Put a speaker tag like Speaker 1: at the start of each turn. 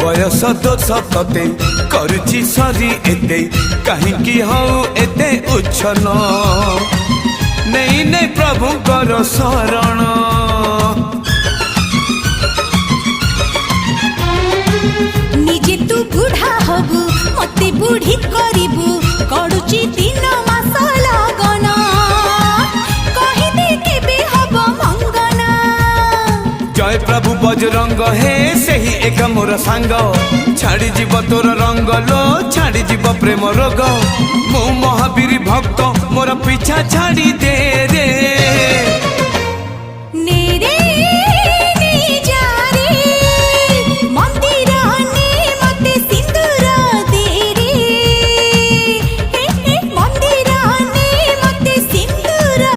Speaker 1: बयस दोष तते करुची सरी एते कहीं हऊ एते उछल नहीं नहीं प्रभु कर शरण
Speaker 2: निजे तू बुढ़ा हबु मते बुढ़ी करिबु करुची दिन मास लगन कहि दे केबे हब मंगना
Speaker 1: जय प्रभु बजरंग हे सही एक मोर सांग छाड़ी जीव तोर रंग लो छाड़ी जीव प्रेम रोग मु महावीर भक्त मोर पीछा छाड़ी दे